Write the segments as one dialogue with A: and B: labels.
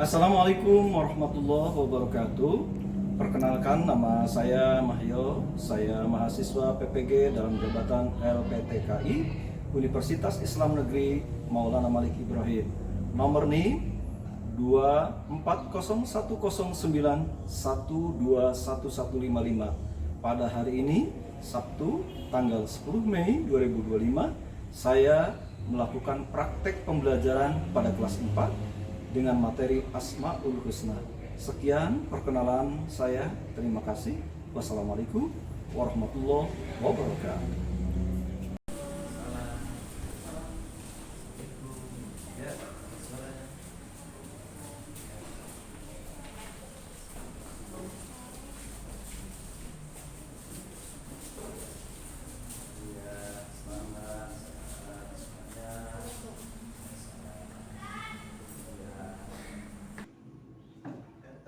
A: Assalamualaikum warahmatullahi wabarakatuh. Perkenalkan, nama saya Mahyo. Saya mahasiswa PPG dalam jabatan LPTKI Universitas Islam Negeri Maulana Malik Ibrahim. Nomor NIM 24009121155. Pada hari ini, Sabtu, tanggal 10 Mei 2025, saya melakukan praktek pembelajaran pada kelas 4 dengan materi Asmaul Husna. Sekian perkenalan saya. Terima kasih. Wassalamualaikum warahmatullahi wabarakatuh.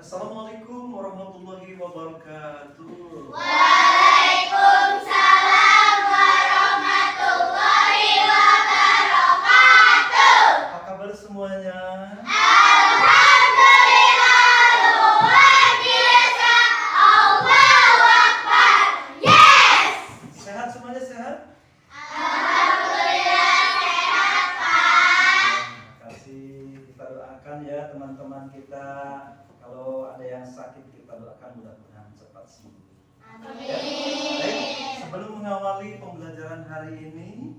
A: Assalamualaikum warahmatullahi wabarakatuh.
B: Waalaikumsalam warahmatullahi wabarakatuh.
A: Apa kabar semuanya?
B: Alhamdulillah, luar biasa. Allahu Akbar. Yes.
A: Sehat semuanya, sehat?
B: Alhamdulillah sehat, Pak.
A: Terima kasih. Kita doakan ya teman-teman kita. Kalau ada yang sakit, kita doakan mudah-mudahan cepat sembuh.
B: Amin.
A: Baik, sebelum mengawali pembelajaran hari ini,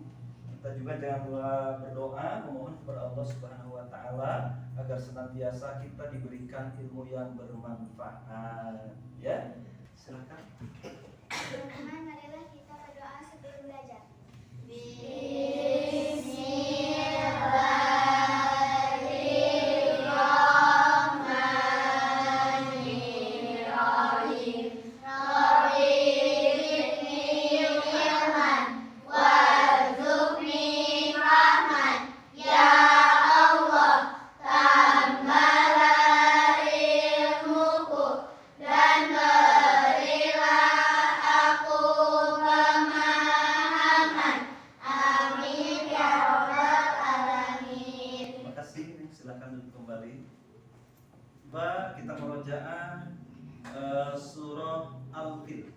A: kita juga jangan lupa berdoa memohon kepada Allah Subhanahu wa taala agar senantiasa kita diberikan ilmu yang bermanfaat. Ya. Silakan.
B: Teman-teman, marilah kita berdoa sebelum belajar.
A: Silakan duduk kembali. Kita merojaah surah Al-Fil.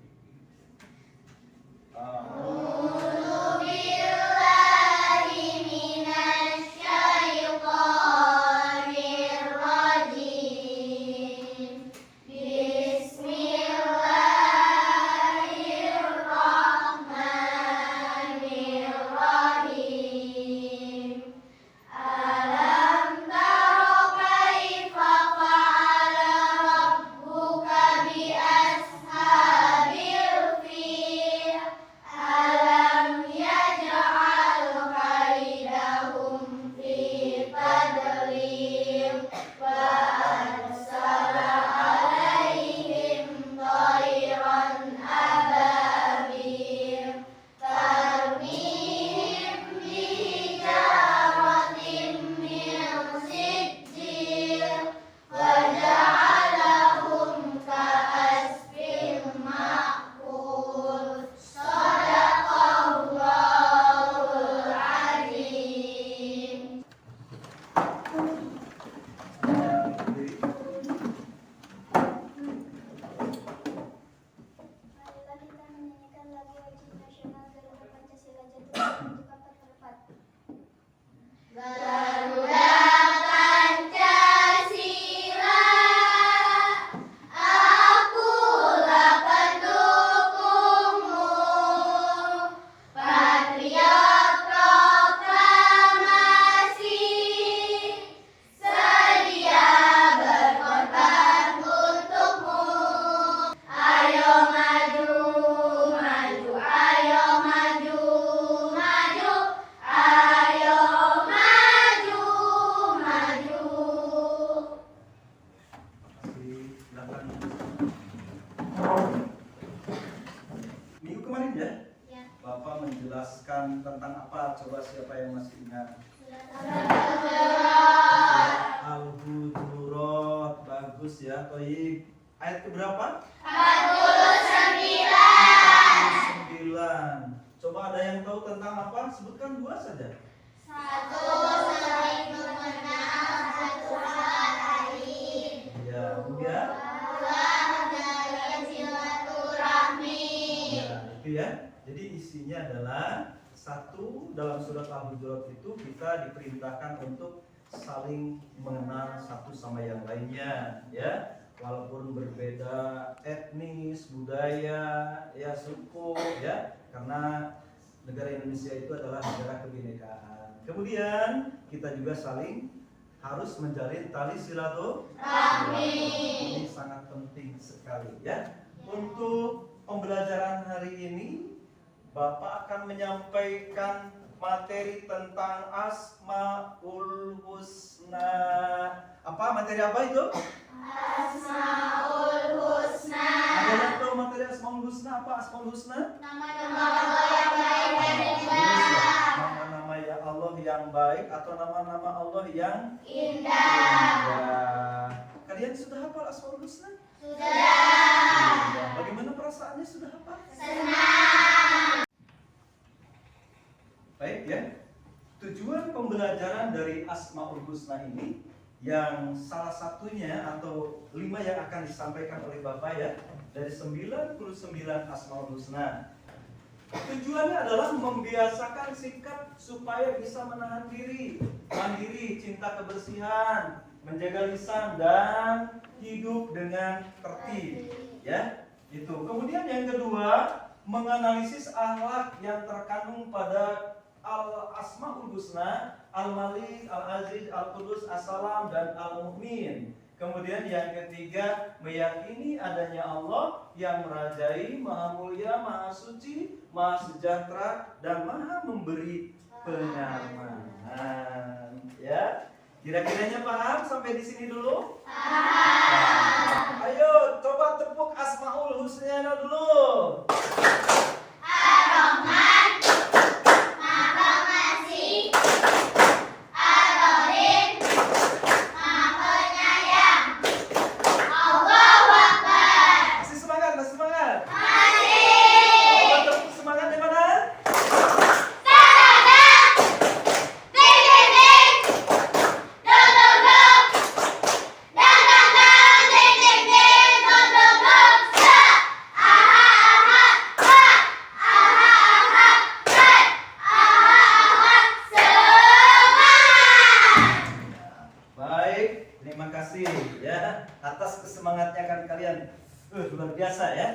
A: Minggu kemarin ya?
B: Ya.
A: Bapak menjelaskan tentang apa? Coba siapa yang masih ingat? Al-Hujurat. Bagus ya, Toyib. Ayat keberapa? 49. Coba ada yang tahu tentang apa? Sebutkan dua saja.
B: Satu, saling mengenal, satu sama lain.
A: gitu ya. Jadi isinya adalah satu, dalam surat Al-Hujurat itu kita diperintahkan untuk saling mengenal satu sama yang lainnya ya. Walaupun berbeda etnis, budaya, ya suku ya, karena negara Indonesia itu adalah negara kebinekaan. Kemudian kita juga saling harus menjalin tali silaturahmi. Ini sangat penting sekali ya. Untuk pembelajaran hari ini, Bapak akan menyampaikan materi tentang Asmaul Husna. Apa materi apa itu?
B: Asmaul Husna.
A: Ada yang tahu materi Asmaul Husna? Apa Asmaul Husna?
B: Nama-nama Allah yang baik dan indah.
A: Nama-nama ya Allah yang baik atau nama-nama Allah yang
B: Indah.
A: Kalian sudah hafal Asmaul Husna?
B: Sudah.
A: Bagaimana perasaannya sudah hafal?
B: Senang.
A: Baik ya. Tujuan pembelajaran dari Asmaul Husna ini yang salah satunya atau 5 yang akan disampaikan oleh Bapak ya, dari 99 Asmaul Husna. Tujuannya adalah membiasakan sikap supaya bisa menahan diri, mandiri, cinta kebersihan, menjaga lisan dan hidup dengan tertib ya. Itu. Kemudian yang kedua, menganalisis akhlak yang terkandung pada Al-Asmaul Husna, Al-Malik, Al-Aziz, Al-Qudus, As-Salam, dan Al-Mu'min. Kemudian yang ketiga, meyakini adanya Allah yang merajai, maha mulia, maha suci, maha sejahtera, dan maha memberi kenyamanan. Ya, kira-kiranya paham sampai di sini dulu? Paham. Ayo, coba tepuk Asmaul Husna dulu. Atas kesemangatnya kan kalian luar biasa ya.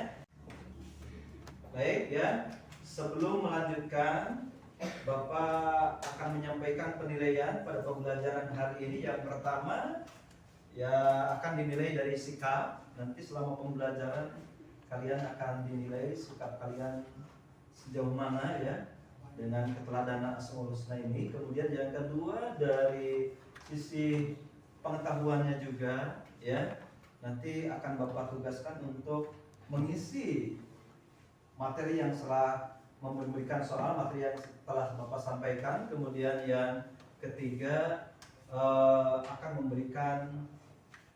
A: Baik ya, sebelum melanjutkan, Bapak akan menyampaikan penilaian pada pembelajaran hari ini. Yang pertama ya akan dinilai dari sikap. Nanti selama pembelajaran kalian akan dinilai sikap kalian sejauh mana ya dengan keteladanan Asmaul Husna ini. Kemudian yang kedua dari sisi pengetahuannya juga ya, nanti akan Bapak tugaskan untuk mengisi materi yang setelah memberikan soal, materi yang telah Bapak sampaikan. Kemudian yang ketiga akan memberikan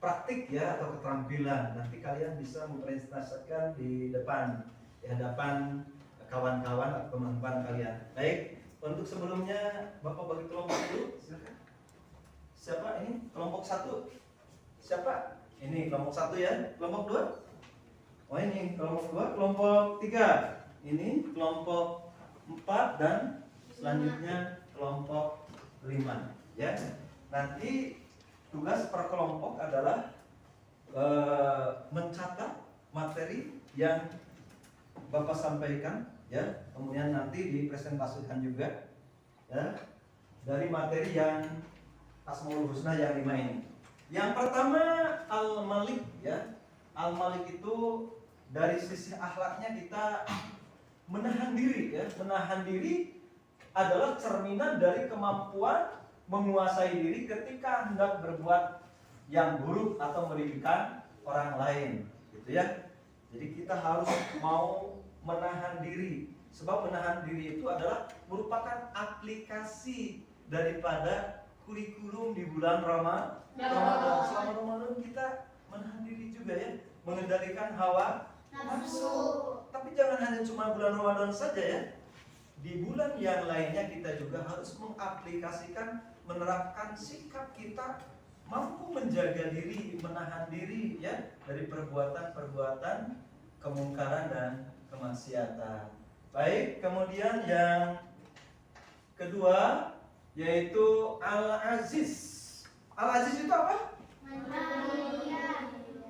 A: praktik ya atau keterampilan. Nanti kalian bisa mempresentasikan di depan, di hadapan kawan-kawan atau teman-teman kalian. Baik, untuk sebelumnya Bapak bagi kelompok dulu, silakan. Siapa ini? Kelompok 1. Siapa? Ini kelompok 1 ya. Kelompok 2? Oh ini kelompok 2. Kelompok 3. Ini kelompok 4 dan selanjutnya kelompok 5 ya. Nanti tugas per kelompok adalah mencatat materi yang Bapak sampaikan ya. Kemudian nanti dipresentasikan juga ya dari materi yang Asmaul Husna yang 5 ini. Yang pertama Al-Malik ya. Al-Malik itu dari sisi akhlaknya kita menahan diri ya. Menahan diri adalah cerminan dari kemampuan menguasai diri ketika hendak berbuat yang buruk atau merugikan orang lain gitu ya. Jadi kita harus mau menahan diri. Sebab menahan diri itu adalah merupakan aplikasi daripada kurikulum di bulan Ramadan. Selama Ramadan kita menahan diri juga ya, mengendalikan hawa nafsu. Tapi jangan hanya cuma bulan Ramadan saja ya. Di bulan yang lainnya kita juga harus mengaplikasikan, menerapkan sikap kita mampu menjaga diri, menahan diri ya dari perbuatan-perbuatan kemungkaran dan kemaksiatan. Baik, kemudian yang kedua yaitu Al-Aziz. Al-Aziz itu apa?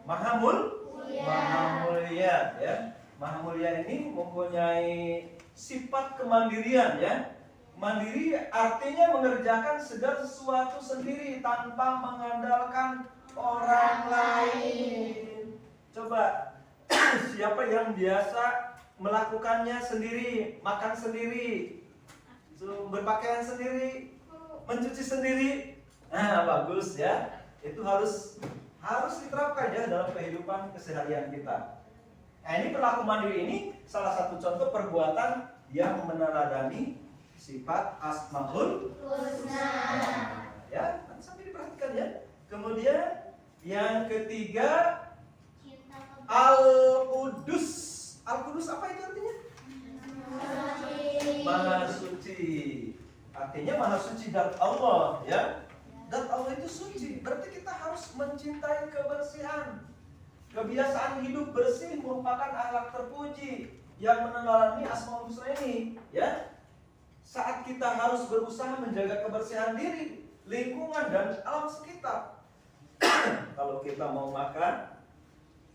A: Maha mulia ya. Maha mulia ini mempunyai sifat kemandirian ya. Mandiri artinya mengerjakan segala sesuatu sendiri tanpa mengandalkan orang lain. Coba siapa yang biasa melakukannya sendiri, makan sendiri, berpakaian sendiri, mencuci sendiri? Nah, bagus ya. Itu harus diterapkan ya dalam kehidupan keseharian kita. Nah, ini perilaku mandiri ini salah satu contoh perbuatan yang meneladani sifat Asmaul Husna. Ya, nanti sampai diperhatikan ya. Kemudian yang ketiga Al-Qudus. Al-Qudus apa itu artinya? Maha suci. Artinya maha suci zat Allah ya. Zat Allah itu suci. Berarti kita harus mencintai kebersihan. Kebiasaan hidup bersih merupakan akhlak terpuji yang meneladani Asmaul Husna ini ya. Saat kita harus berusaha menjaga kebersihan diri, lingkungan dan alam sekitar. Kalau kita mau makan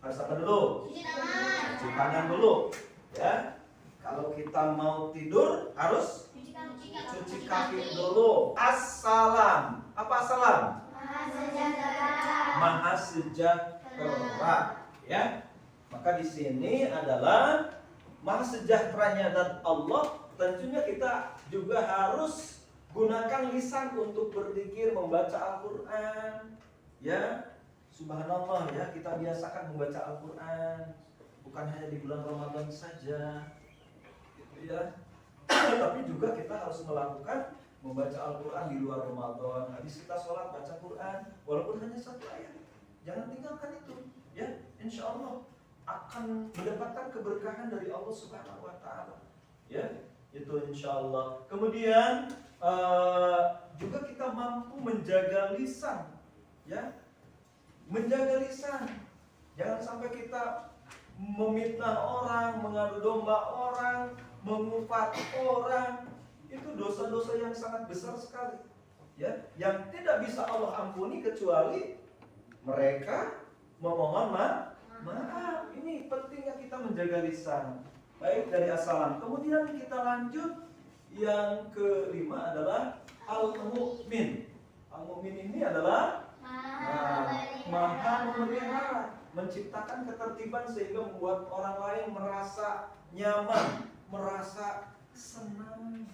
A: harus apa dulu? Cuci tangan dulu ya. Kalau kita mau tidur harus cuci kaki dulu. Assalam. Apa assalam? Maha sejahtera ya. Maka di sini adalah maha sejahteranya dan Allah. Tentunya kita juga harus gunakan lisan untuk berzikir, membaca Al-Quran ya. Subhanallah ya, kita biasakan membaca Al-Quran bukan hanya di bulan Ramadan saja gitu ya. Tapi juga kita harus melakukan membaca Al-Quran di luar Ramadan. Habis kita sholat baca Quran walaupun hanya satu ayat, jangan tinggalkan itu ya. Insya Allah akan mendapatkan keberkahan dari Allah Subhanahu Wa Taala ya. Itu insya Allah. Kemudian juga kita mampu menjaga lisan ya. Menjaga lisan. Jangan sampai kita memfitnah orang, mengadu domba orang, mengumpat orang. Itu dosa-dosa yang sangat besar sekali ya, yang tidak bisa Allah ampuni kecuali mereka memohon maaf. Ini pentingnya kita menjaga lisan. Baik, dari assalam. Kemudian kita lanjut. Yang kelima adalah al-mu'min. Al-mu'min ini adalah maha memelihara, menciptakan ketertiban sehingga membuat orang lain merasa nyaman, merasa senang.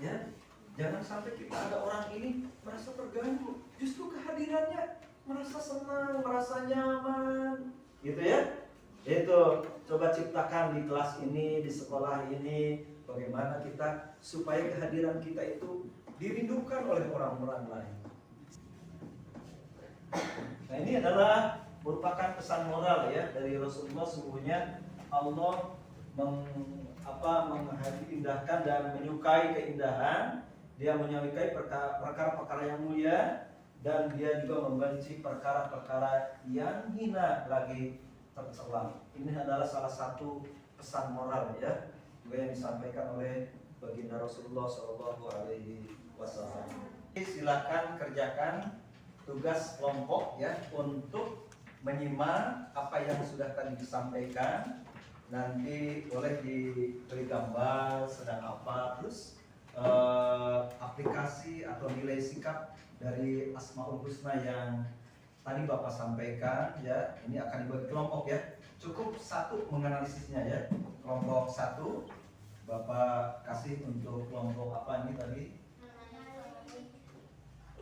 A: Ya, jangan sampai kita ada orang ini merasa terganggu. Justru kehadirannya merasa senang, merasa nyaman. Gitu ya. Itu coba ciptakan di kelas ini, di sekolah ini, bagaimana kita supaya kehadiran kita itu dirindukan oleh orang-orang lain. Nah, ini adalah merupakan pesan moral ya dari Rasulullah. Sungguhnya Allah mengindahkan dan menyukai keindahan. Dia menyukai perkara-perkara yang mulia, dan dia juga membenci perkara-perkara yang hina lagi tercela. Ini adalah salah satu pesan moral ya, juga yang disampaikan oleh baginda Rasulullah SAW. Silakan kerjakan tugas kelompok ya untuk menyimak apa yang sudah tadi disampaikan. Nanti boleh diberi gambar sedang apa, terus aplikasi atau nilai sikap dari Asmaul Husna yang tadi Bapak sampaikan ya. Ini akan dibuat kelompok ya. Cukup satu menganalisisnya ya. Kelompok satu Bapak kasih untuk kelompok apa ini tadi?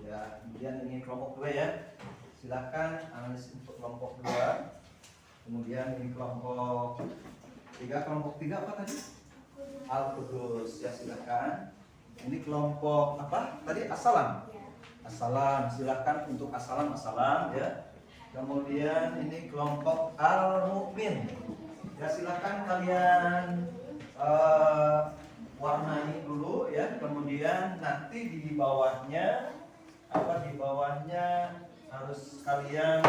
A: Ya, kemudian ini kelompok 2 ya. Silakan analisis untuk kelompok 2. Kemudian ini kelompok 3. Kelompok 3 apa tadi? Al-Qudus ya, silakan. Ini kelompok apa? Tadi assalam. Assalam, silakan untuk assalam ya. Kemudian ini kelompok al-mu'min. Ya, silakan kalian warnai dulu ya. Kemudian nanti di bawahnya harus kalian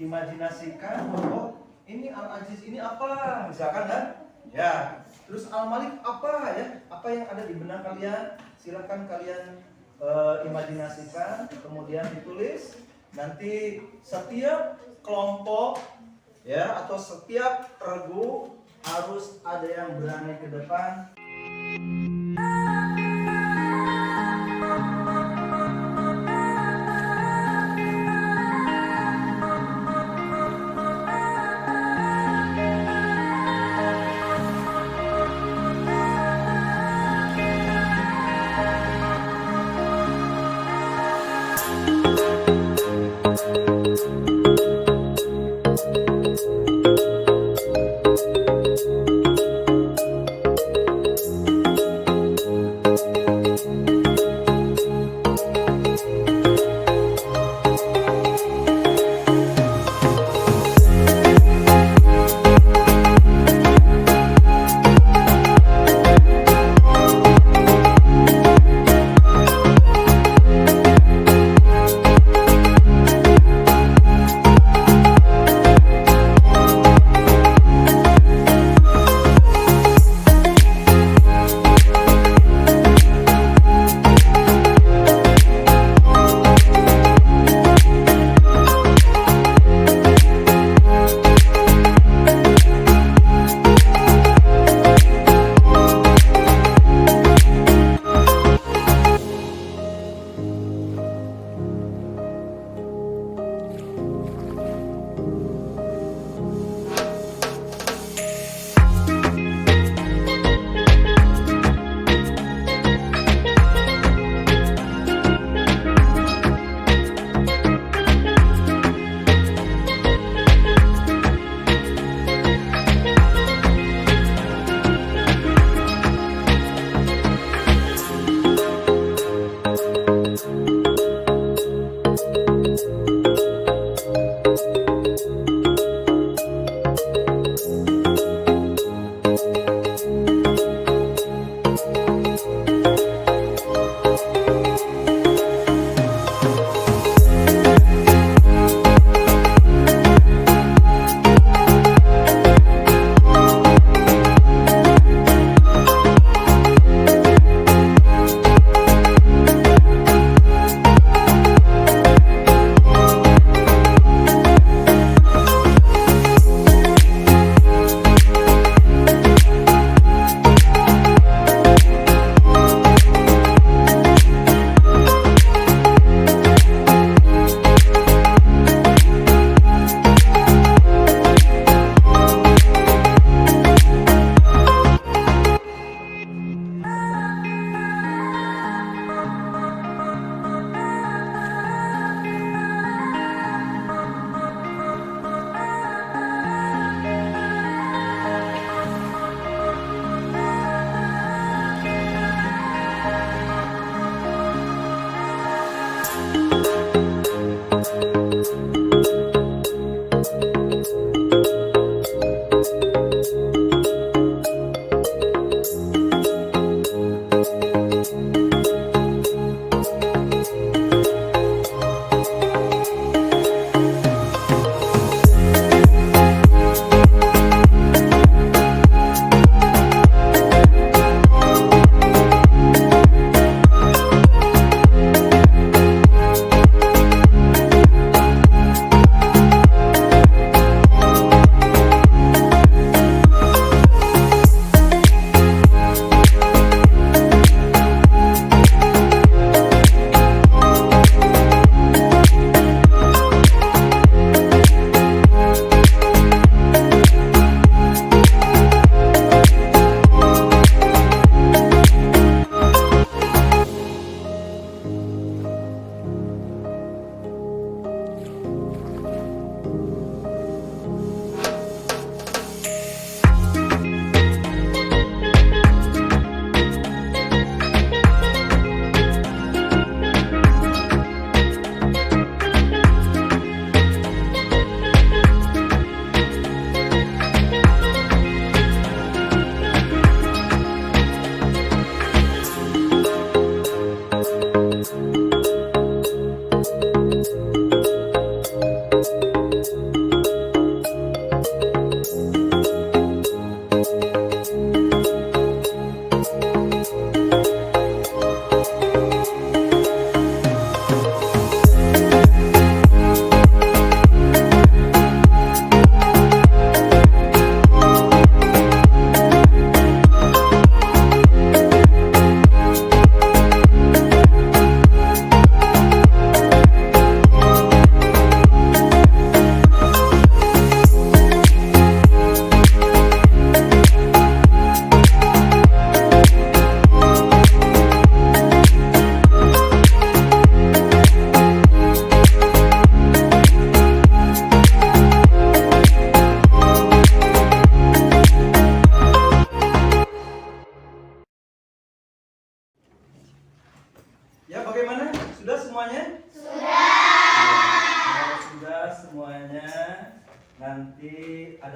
A: imajinasikan bahwa ini Al-Aziz ini apa, misalkan kan? Ya, Terus Al-Malik apa ya? Apa yang ada di benak kalian? Silakan kalian imajinasikan, kemudian ditulis. Nanti setiap kelompok ya atau setiap regu harus ada yang berani ke depan.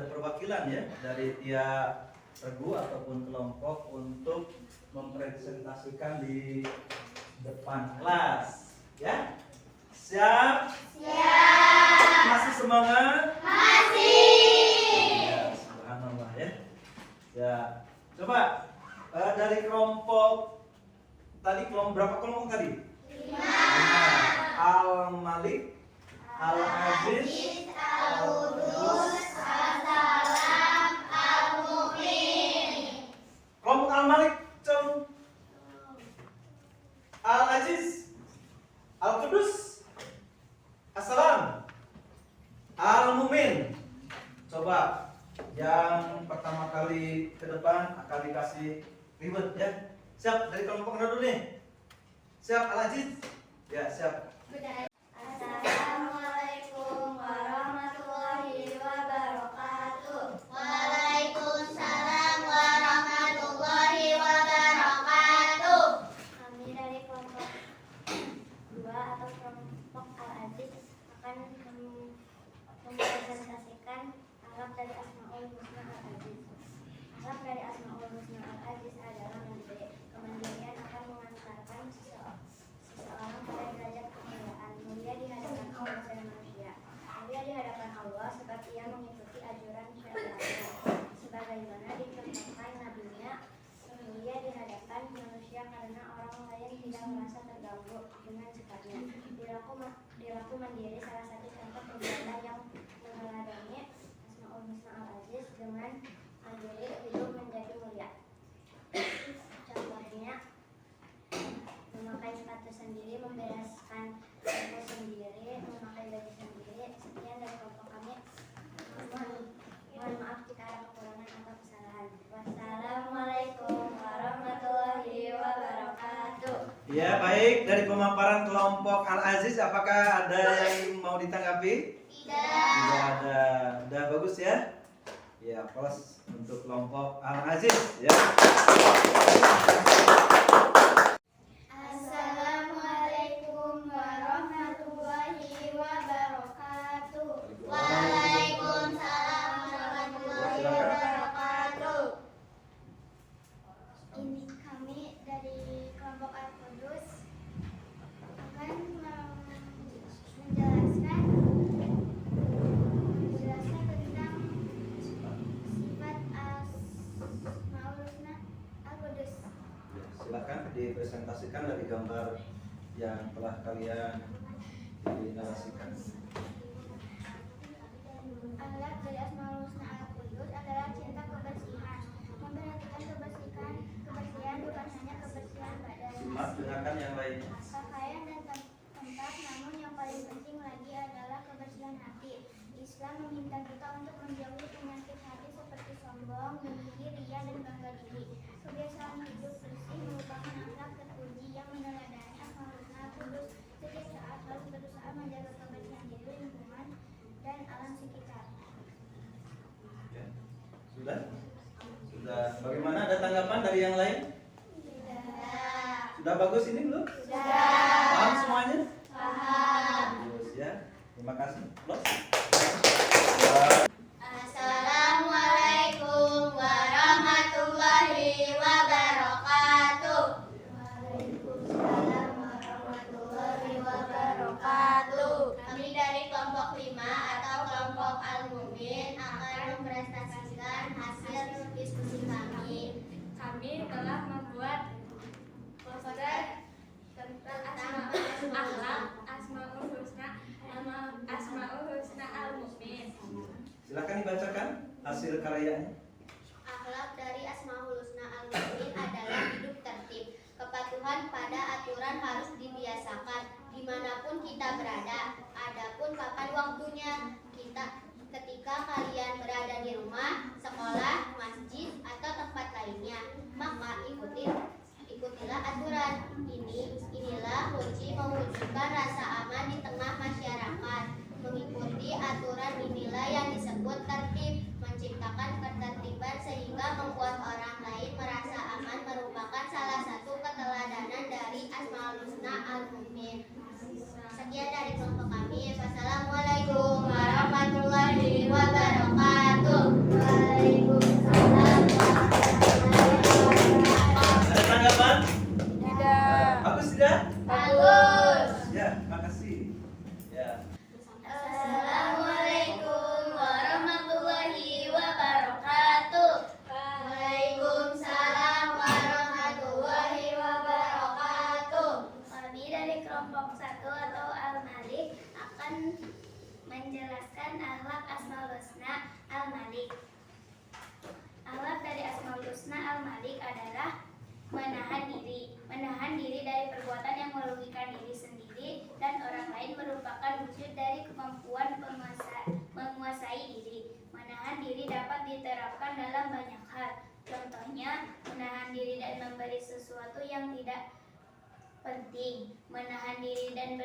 A: ada perwakilan ya dari tiap regu ataupun kelompok untuk mempresentasikan di depan kelas ya. Siap? Siap. Masih semangat? Masih. Ya, subhanallah ya. Ya, coba dari kelompok tadi, kelompok berapa kelompok tadi? 5. Al-Malik, Al-Aziz, Al-Qudus, As-Salam, Al-Mu'min. Kelompok Al-Malik, cung. Al-Aziz, Al-Qudus, As-Salam, Al-Mu'min. Coba yang pertama kali ke depan akan dikasih ribet ya. Siap, dari kelompok mana dulu nih? Siap, Al-Aziz? Ya, siap.
B: Assalamualaikum warahmatullahi wabarakatuh. Waalaikumsalam warahmatullahi wabarakatuh. Kami dari kelompok 2 atau kelompok Al-Aziz akan mempresentasikan akhlak dari Asmaul Husna Al-Aziz. Akhlak dari Asmaul Husna Al-Aziz adalah kemandirian akan mengantarkan seseorang pada derajat kemuliaan, mulia di hadapan Allah dan manusia. Mulia di hadapan Allah sebab ia mengikuti ajaran syariatnya, sebagaimana dicontohkan nabinya. Mulia di hadapan manusia karena orang lain tidak merasa terganggu dengan sifatnya. Dilaku mandiri salah satu contoh perbuatan yang meneladani Asmaul Husna Al-Aziz dengan mandiri hidup menjadi mulia. Contohnya memakai sepatu sendiri, membereskan toko sendiri, memakai baju sendiri. Sekian dari kelompok kami. Mohon maaf jika ada kekurangan atau kesalahan. Wassalamualaikum warahmatullahi wabarakatuh.
A: Ya, baik. Dari pemaparan kelompok Al-Aziz, apakah ada yang mau ditanggapi? Tidak ada. Udah bagus ya? Ya, plus untuk kelompok Al-Aziz ya.
B: Assalamualaikum warahmatullahi wabarakatuh. Waalaikumsalam warahmatullahi wabarakatuh. Ini kami dari kelompok Al-Qudus akan menjelaskan tentang sifat Asmaul Husna Al-Qudus.
A: Silakan dipresentasikan dari gambar yang telah kalian dinarasikan.
B: Akhlak dari Asmaul Husna Al-Qudus adalah cinta kebersihan, memperhatikan kebersihan bukan hanya kebersihan badan,
A: Simak, dengarkan yang lainnya.
B: pakaian dan tempat, namun yang paling penting lagi adalah kebersihan hati. Islam meminta kita untuk menjauhi penyakit hati seperti sombong, dengki, ria, dan bangga diri. Kebiasaan hidup bersih merupakan akhlak terpuji yang meneladani Asmaul Husna Al-Qudus. Setiap saat harus berusaha menjaga kebersihan diri, lingkungan, dan alam sekitar.
A: Ya. Sudah? Sudah. Bagaimana, ada tanggapan dari yang lain? Sudah bagus ini belum?
B: Sudah.
A: Paham semuanya?
B: Paham.
A: Bagus ya. Terima kasih. Plus.
B: Assalamualaikum warahmatullahi wabarakatuh. Waalaikumsalam warahmatullahi wabarakatuh. Kami dari kelompok 5 atau kelompok Al-Mu'min akan mempresentasikan hasil diskusi kami.
C: Kami telah membuat poster tentang akhlak Asmaul Husna Al-Mu'min.
A: Silakan dibacakan hasil karyanya.
B: Akhlak dari Asmaul Husna Al-Mu'min adalah hidup tertib. Kepatuhan pada aturan harus dibiasakan dimanapun kita berada. Adapun kapan waktunya, ketika kalian berada di rumah, sekolah, masjid, atau tempat lainnya, maka ikutilah aturan. Inilah kunci mewujudkan rasa aman di tengah masyarakat. Mengikuti aturan inilah yang disebut tertib. Menciptakan ketertiban sehingga membuat orang lain merasa aman merupakan salah satu keteladanan dari Asmaul Husna Al-Mu'min. Sekian dari kelompok kami. Wassalamualaikum warahmatullahi wabarakatuh.
D: wujud dari kemampuan menguasai diri. Menahan diri dapat diterapkan dalam banyak hal. Contohnya, menahan diri dan memberi sesuatu yang tidak penting, menahan diri dan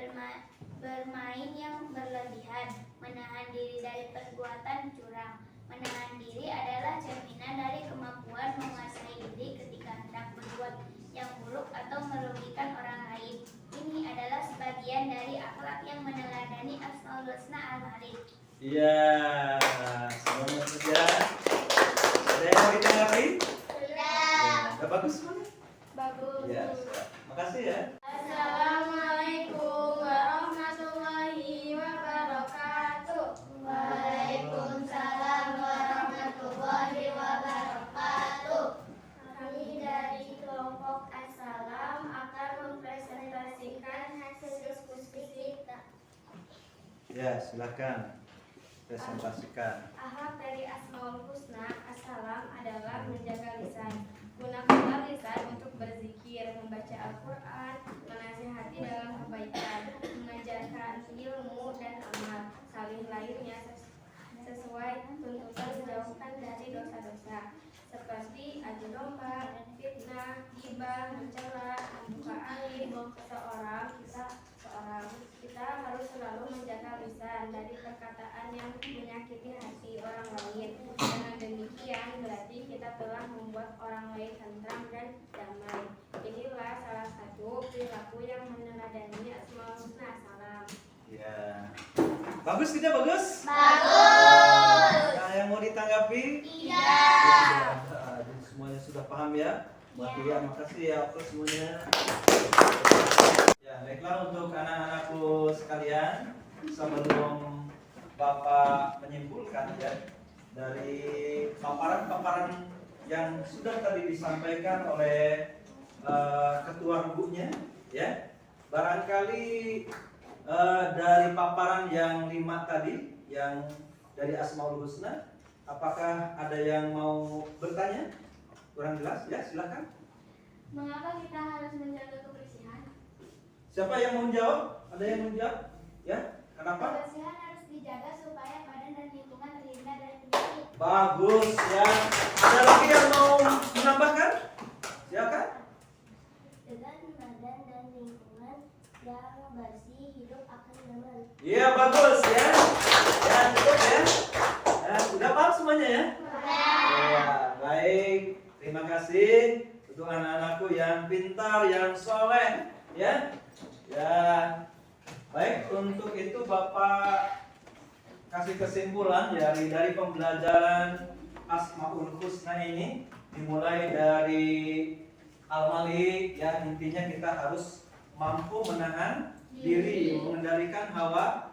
D: bermain yang berlebihan, menahan diri dari perbuatan curang. Menahan diri adalah cerminan dari kemampuan menguasai diri ketika hendak berbuat yang buruk atau merugikan orang lain. Ini adalah sebagian dari akhlak yang meneladani Asmaul Husna Al-Malik.
A: Iya, semuanya sudah. Ada yang mau ditanggapi?
B: Sudah.
A: Udah bagus semuanya?
C: Bagus.
A: Ya, siap. Makasih ya.
C: Assalamualaikum warahmatullahi wabarakatuh.
B: Waalaikumsalam warahmatullahi wabarakatuh.
C: Kami dari kelompok Assalam akan mempresentasikan hasil diskusi kita.
A: Ya, silakan presentasikan.
C: Akhlak dari Asmaul Husna Assalam adalah menjaga lisan. Gunakanlah lisan untuk berzikir, membaca Al-Quran, menasihati dalam kebaikan, mengajarkan ilmu dan amal, salih lainnya sesuai tuntutan, jauhkan dari dosa-dosa seperti adu domba, fitnah, ghibah, mencela, membuka aib seorang. Kita harus selalu menjaga lisan dari perkataan yang menyakiti hati orang lain. Dengan demikian berarti kita telah membuat orang lain tentram dan damai. Inilah salah satu perilaku yang meneladani Asmaul Husna Assalam.
A: Ya. Bagus tidak bagus?
B: Bagus.
A: Nah, yang mau ditanggapi?
B: Iya.
A: Jadi semuanya sudah paham ya? Ya, makasih ya atas semuanya. Ya, baiklah untuk anak-anakku sekalian, sebelum Bapak menyimpulkan ya dari paparan-paparan yang sudah tadi disampaikan oleh ketua rubuhnya, ya, barangkali dari paparan yang 5 tadi, yang dari Asmaul Husna, apakah ada yang mau bertanya? Kurang jelas? Ya, silakan.
C: Mengapa kita harus menjaga kebersihan?
A: Siapa yang mau menjawab? Ada yang mau menjawab? Ya, kenapa?
C: Kebersihan harus dijaga supaya badan dan lingkungan terhindar dari penyakit.
A: Bagus ya. Ada lagi yang mau menambahkan? Silakan.
D: Dengan badan dan lingkungan yang bersih, hidup akan nyaman.
A: Iya, bagus ya. Ya, cukup ya. Ya, sudah paham semuanya ya? Ya, baik. Terima kasih untuk anak-anakku yang pintar, yang soleh, ya. Ya, baik. Untuk itu Bapak kasih kesimpulan dari pembelajaran Asmaul Husna ini, dimulai dari Al-Malik, ya, intinya kita harus mampu menahan diri, mengendalikan hawa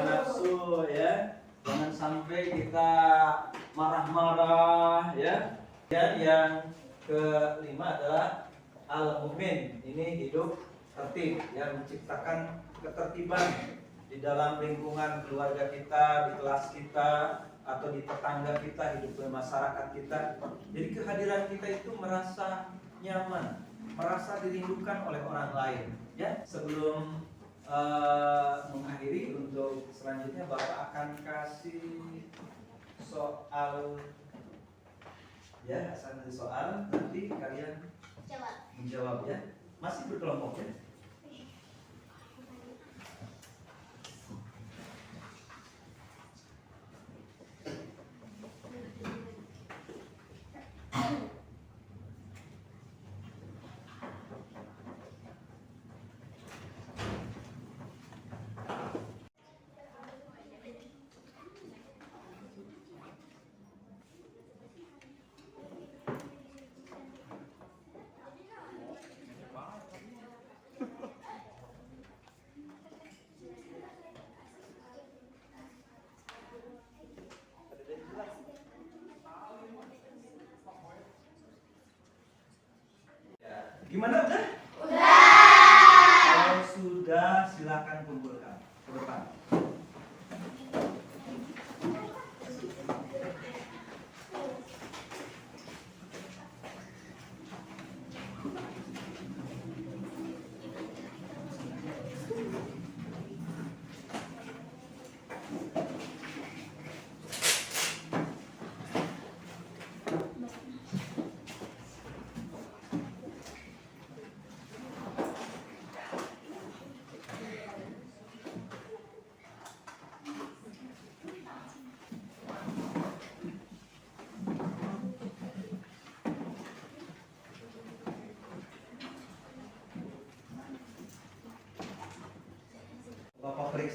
A: nafsu, ya. Jangan sampai kita marah-marah, ya. Dan yang kelima adalah al-mu'min. Ini hidup tertib, yang menciptakan ketertiban di dalam lingkungan keluarga kita, di kelas kita, atau di tetangga kita, hidup di masyarakat kita. Jadi kehadiran kita itu merasa nyaman, merasa dirindukan oleh orang lain. Ya, sebelum mengakhiri, untuk selanjutnya Bapak akan kasih soal, ya, asal dari soal, nanti kalian
B: Jawab.
A: menjawab ya. Masih berkelompok ya. Gimana, udah? Kalau sudah, silakan kumpulkan ke depan.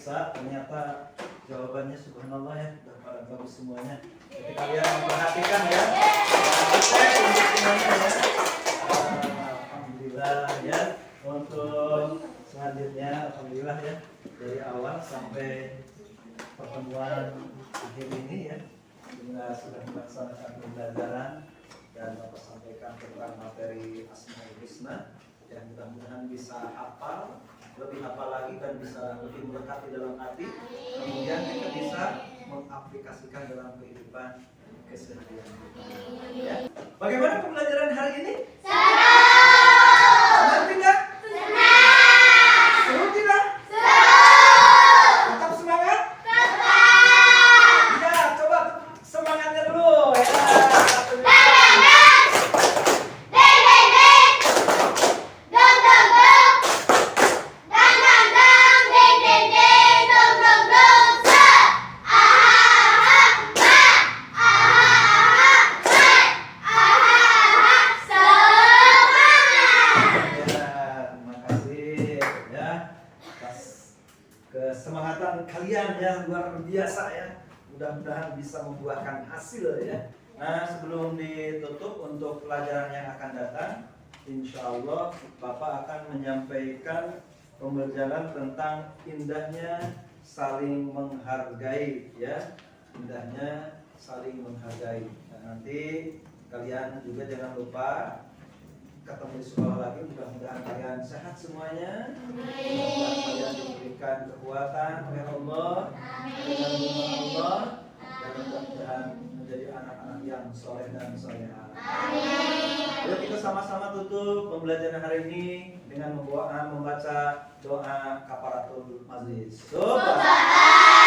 A: periksa, ternyata jawabannya subhanallah ya, udah pada bagus semuanya. Jadi kalian memperhatikan ya. Cek untuk semuanya ya. Alhamdulillah ya. Untuk selanjutnya, alhamdulillah ya, dari awal sampai pertemuan akhir ini ya, kita sudah melaksanakan pembelajaran dan Bapak sampaikan tentang materi Asmaul Husna yang mudah-mudahan bisa hafal, lebih hafal lagi dan bisa lebih melekat di dalam hati. Kemudian kita bisa mengaplikasikan dalam kehidupan keseharian kita. Ya. Bagaimana pembelajaran hari ini? Senang tidak? Seru tidak? Tetap semangat? Iya, coba semangatnya dulu ya. Kesemangatan kalian ya luar biasa ya, mudah-mudahan bisa membuahkan hasil ya. Nah, sebelum ditutup untuk pelajaran yang akan datang, insya Allah Bapak akan menyampaikan pembelajaran tentang indahnya saling menghargai ya, indahnya saling menghargai. Nah, nanti kalian juga jangan lupa ketemu di sekolah lagi, mudah-mudahan kalian sehat semuanya. Mudah-mudahan kalian diberikan kekuatan oleh Allah dengan Allah, dan mudah-mudahan menjadi anak-anak yang soleh dan solehah. Yuk kita sama-sama tutup pembelajaran hari ini dengan membaca doa kafaratul majlis. Subhanallah.